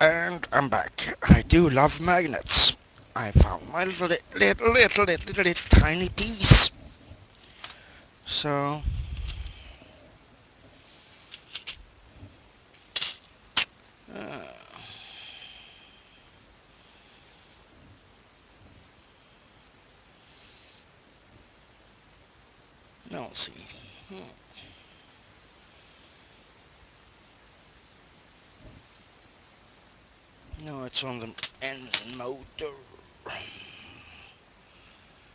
And I'm back. I do love magnets. I found my little tiny piece. So, uh, now let's see. No, it's on the engine motor.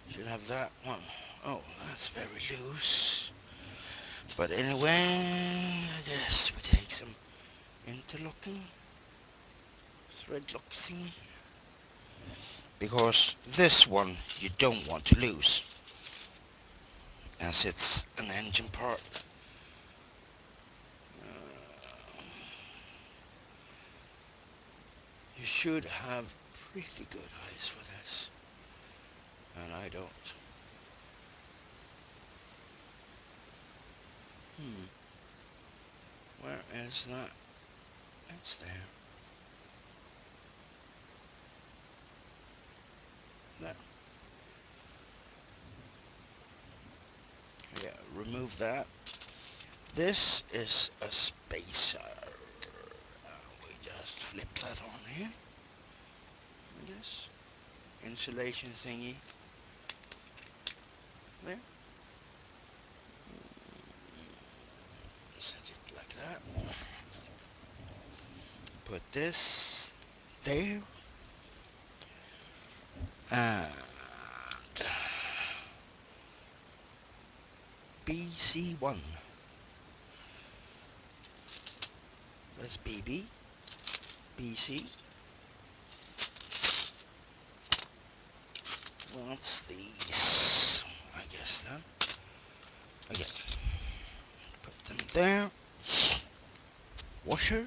Should have that one. Oh, that's very loose. But anyway, I guess we take some interlocking, thread lock thingy. Because this one you don't want to lose, as it's an engine part. Uh, you should have pretty good eyes for this, and I don't. Where is that? It's there. There. Yeah, remove that. This is a spacer. We just flip that on here. I guess. Insulation thingy. There. Set it like that. Put this there. And BC1. That's BB. BC. What's these? I guess then. Again. Put them there. Washer.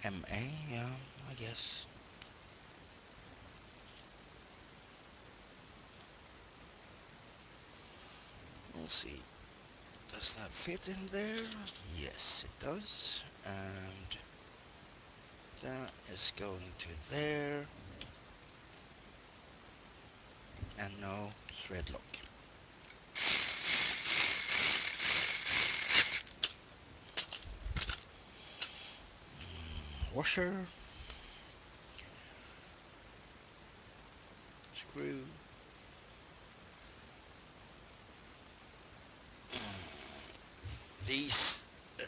MA, yeah, I guess. We'll see. Does that fit in there? Yes, it does. And that is going to there. And no thread lock. Washer. Screw.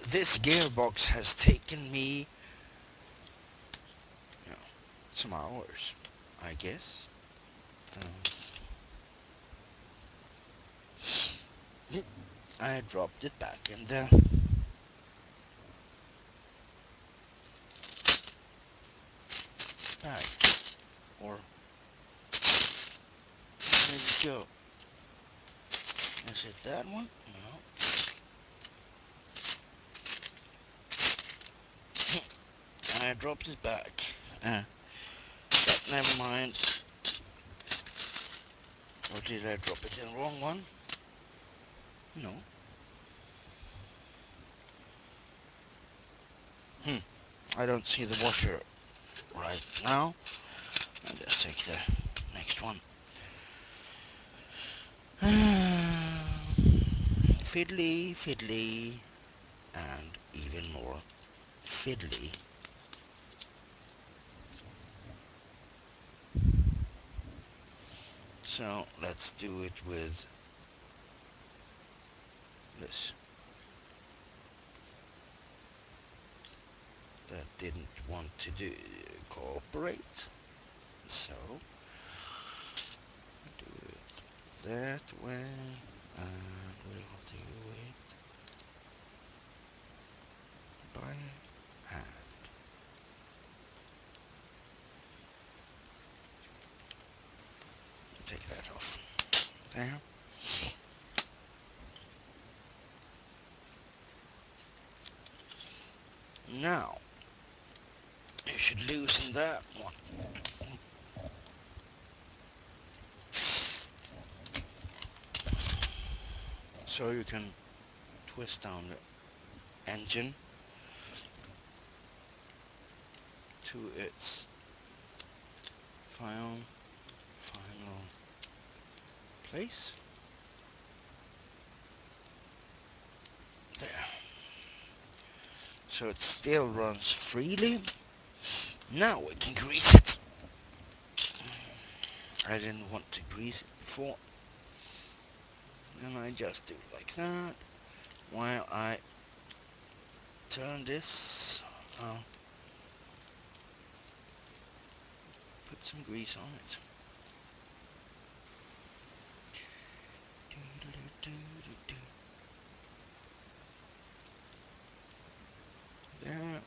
This gearbox has taken me, you know, some hours, I guess. I dropped it back in the bag. Or where'd it go? Is it that one? No. I dropped it back. But never mind. Or did I drop it in the wrong one? No. I don't see the washer right now. I'll just take the next one. Fiddly, fiddly, and even more fiddly. So let's do it with this. That didn't want to cooperate, so do it that way, and we'll do it by hand. Take that off. There. Now, you should loosen that one. So you can twist down the engine to its final place. There. So it still runs freely. Now we can grease it. I didn't want to grease it before. And I just do it like that. While I turn this, I'll put some grease on it. There.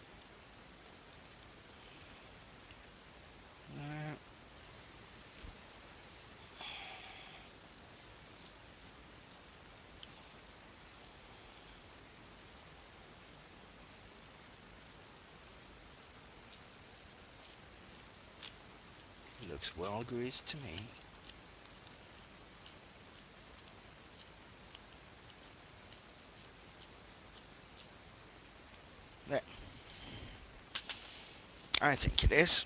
There. Looks well greased to me. There. I think it is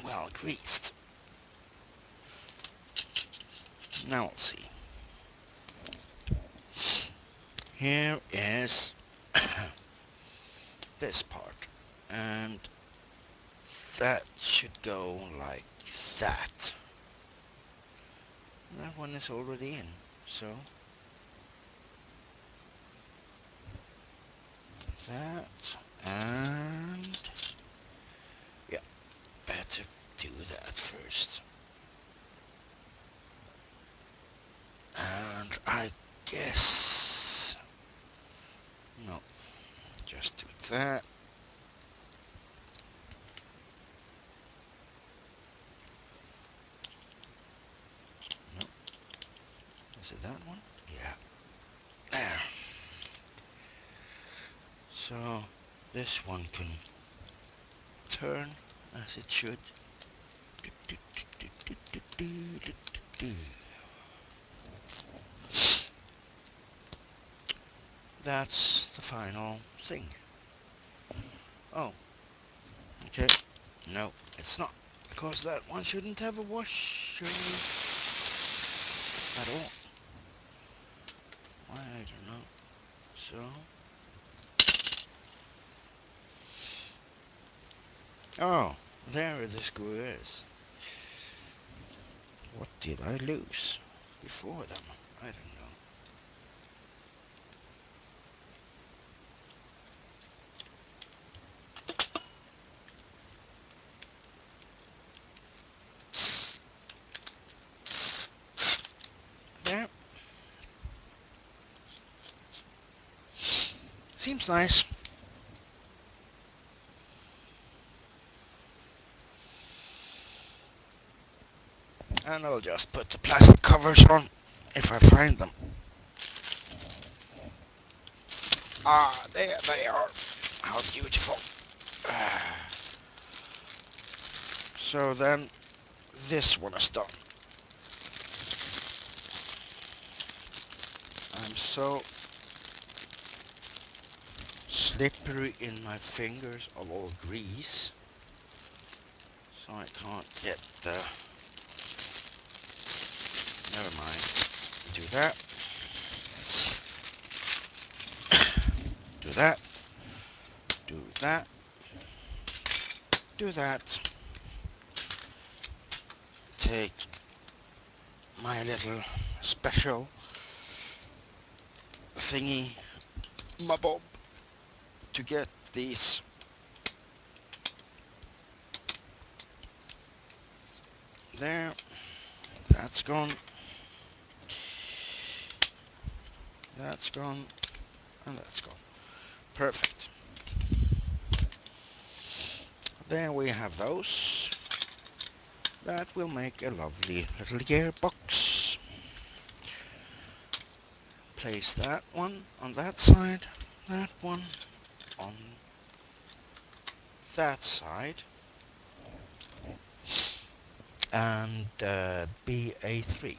well greased. Now we'll see. Here is this part, and that should go like that. That one is already in, so that, and yeah, better do that first. And I guess, no, just do that. No, is it that one? Yeah, there. So this one can turn as it should. That's the final thing. Oh, okay. No, it's not. Because that one shouldn't have a washer at all. Why, I don't know. So, oh, there the screw is. What did I lose before them? I don't know. There. Seems nice. And I'll just put the plastic covers on if I find them. Ah, there they are. How beautiful. So then this one is done. I'm so slippery in my fingers of all grease, so I can't get the, never mind, do that, do that, do that, do that, take my little special thingy, my bob, to get these there. That's gone, that's gone, and that's gone. Perfect. There we have those. That will make a lovely little gearbox. Place that one on that side, that one on that side, and BA3.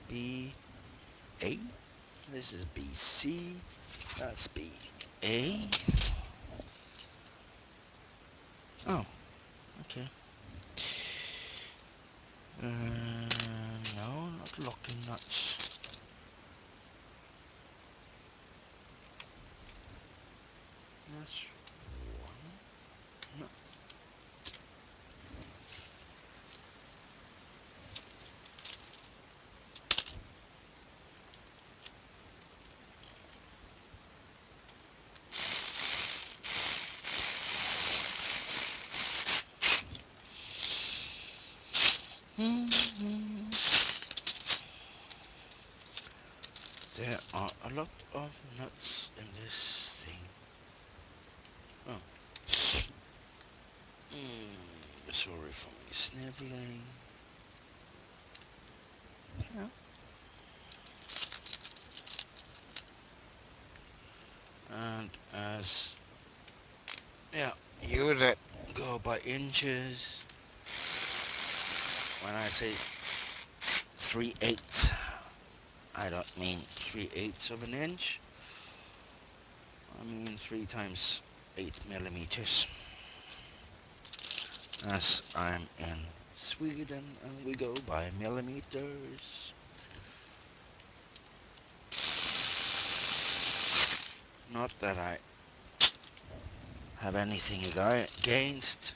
BA, this is BC, that's BA. Oh, that's one. No. There are a lot of nuts in this thing. Oh. Sorry for me sniveling. Yeah. And as yeah, you that go by inches. When I say 3/8, I don't mean 3/8 of an inch. I mean 3 times 8 millimeters. As I'm in Sweden and we go by millimeters. Not that I have anything against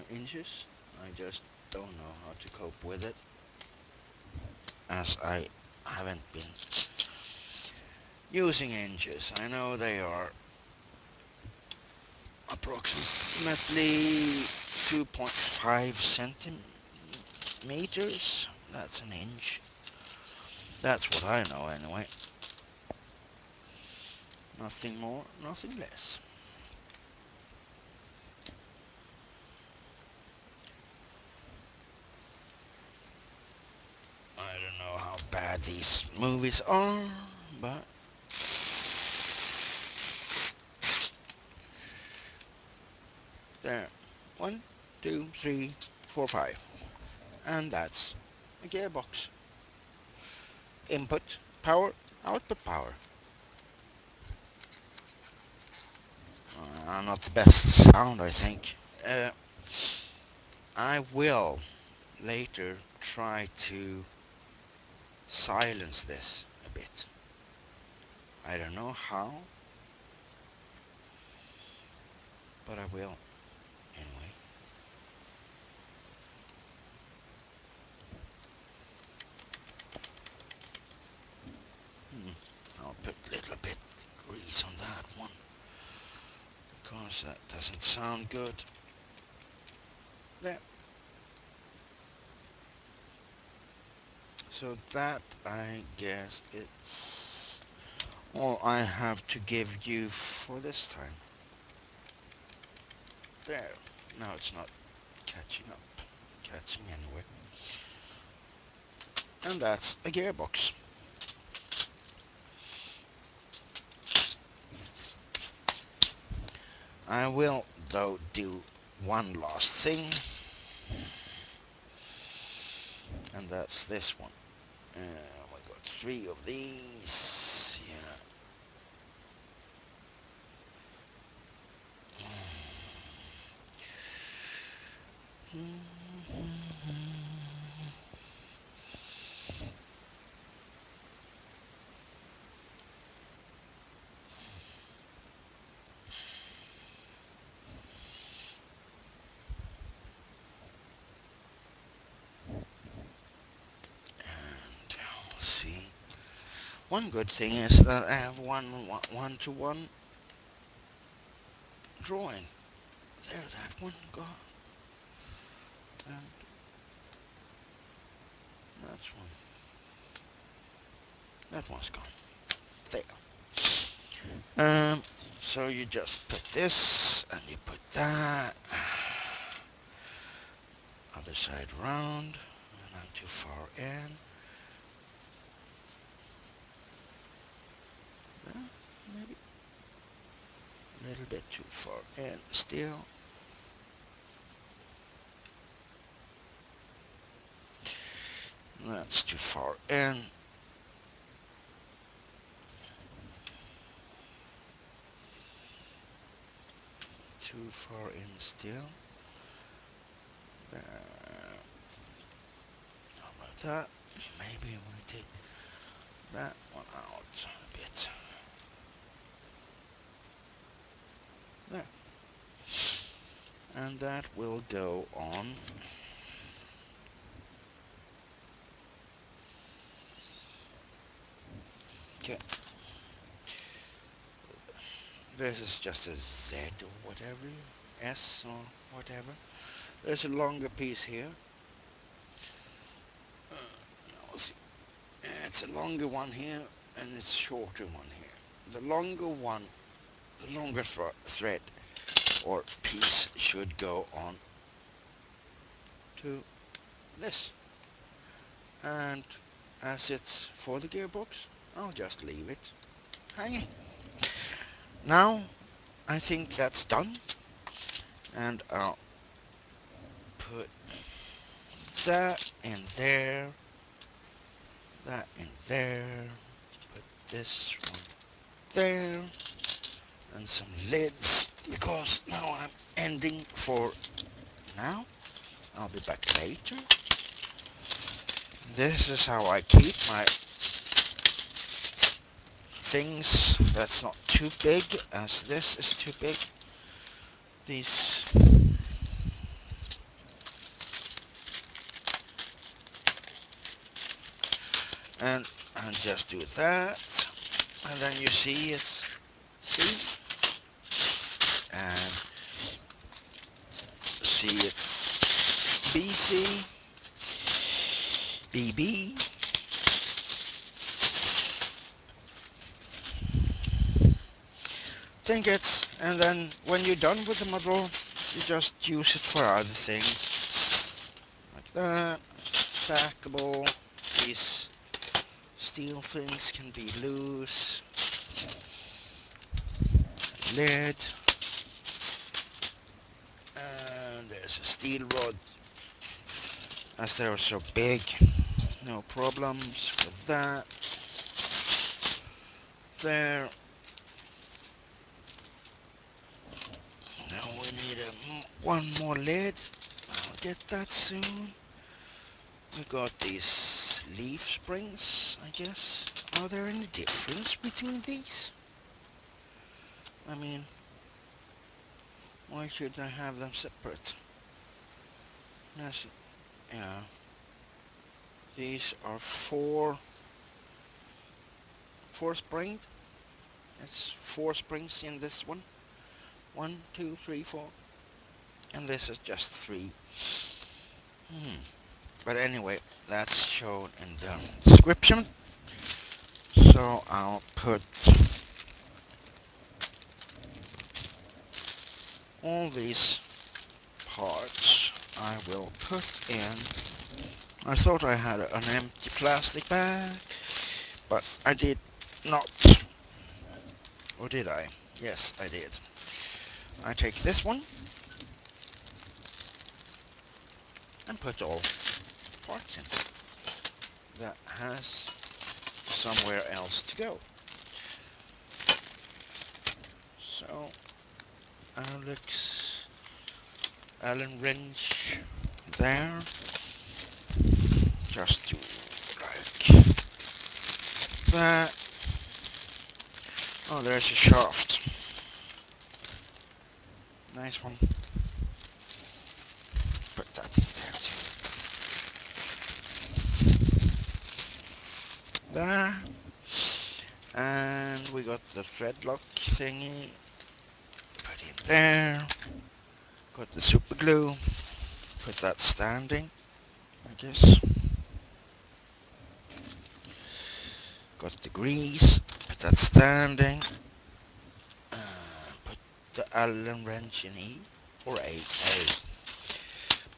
inches. I just don't know how to cope with it, as I haven't been using inches. I know they are approximately 2.5 centimeters. That's an inch. That's what I know anyway. Nothing more, nothing less. I don't know how bad these movies are, but there. 1, 2, 3, 4, 5. And that's a gearbox. Input power, output power. Not the best sound, I think. I will later try to silence this a bit. I don't know how, but I will anyway. I'll put a little bit grease on that one, because that doesn't sound good. There. So that, I guess, it's all I have to give you for this time. There. Now it's not catching up. Catching anyway. And that's a gearbox. I will, though, do one last thing. And that's this one. We got 3 of these. Yeah. And see. One good thing is that I have one-to-one drawing. There, that one gone. And that's one. That one's gone. There. So you just put this, and you put that. Other side round, and I'm too far in. Maybe a little bit too far in still. That's too far in. Too far in still. How about that? Maybe I want to take that one out a bit. There. And that will go on. Okay. This is just a Z or whatever, S or whatever. There's a longer piece here. Let's see. It's a longer one here and it's a shorter one here. The longer one, the longer thread or piece should go on to this. And as it's for the gearbox, I'll just leave it hanging. Now I think that's done, and I'll put that in there, that in there, put this one there, and some lids, because now I'm ending for now. I'll be back later. This is how I keep my things that's not too big, as this is too big. These and just do that, and then you see it's C, and see it's BC, BB, think it's, and then when you're done with the model, you just use it for other things, like that, stackable, these steel things can be loose, lid, and there's a steel rod, as they're so big, no problems with that, there. Now we need one more lid. I'll get that soon. We got these leaf springs, I guess. Are there any difference between these? I mean, why should I have them separate? That's, yeah. These are four springed. It's 4 springs in this one. 1, 2, 3, 4. And this is just 3. But anyway, that's shown in the description. So I'll put all these parts I will put in. I thought I had an empty plastic bag, but I did not. Or did I? Yes, I did. I take this one and put all parts in. That has somewhere else to go. So Allen wrench there. Just do like that. Oh, there's a shaft. Nice one. Put that in there too. There. And we got the thread lock thingy. Put in there. Got the super glue. Put that standing, I guess. Got the grease. Put that standing. Put the Allen wrench in E or A.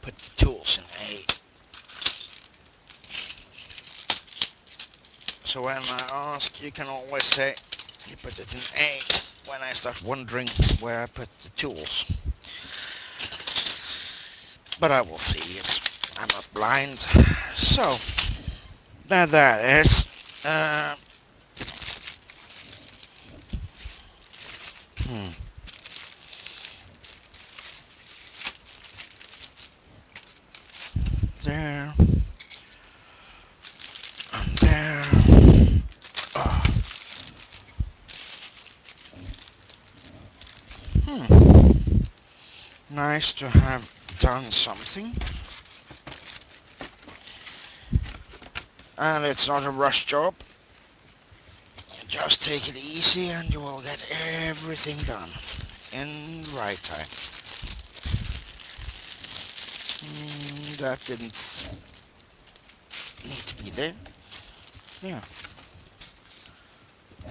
Put the tools in A. So when I ask, you can always say you put it in A when I start wondering where I put the tools. But I will see it. I'm not blind. So that is there and there. Nice to have done something. And it's not a rush job. Just take it easy and you will get everything done in the right time. That didn't need to be there. Yeah.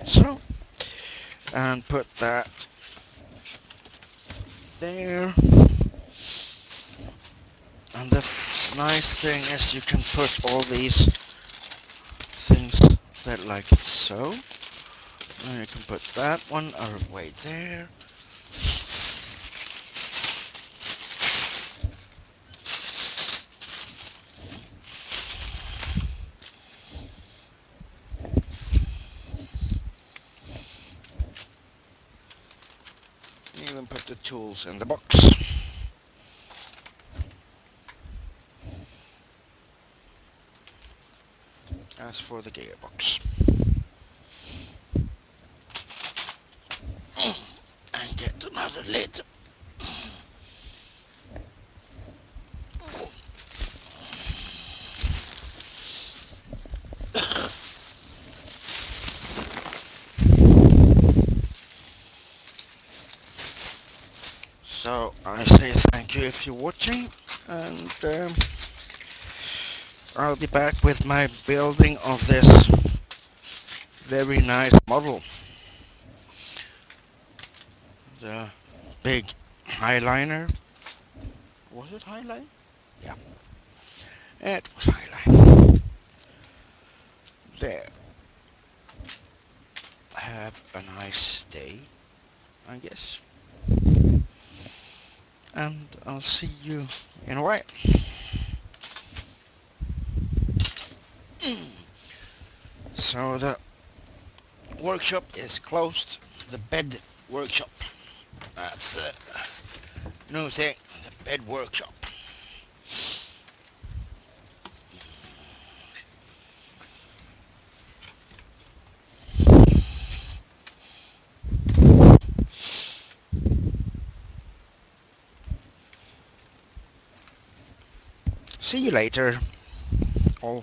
So, and put that there. And the nice thing is you can put all these things that like so. And you can put that one away there. Even put the tools in the box. As for the gearbox. And get another lid. So I say thank you if you're watching, and I'll be back with my building of this very nice model. The big highliner. Was it highline? Yeah, it was highline. There. Have a nice day, I guess. And I'll see you in a while. So the workshop is closed. The bed workshop. That's the new thing. The bed workshop. See you later, all.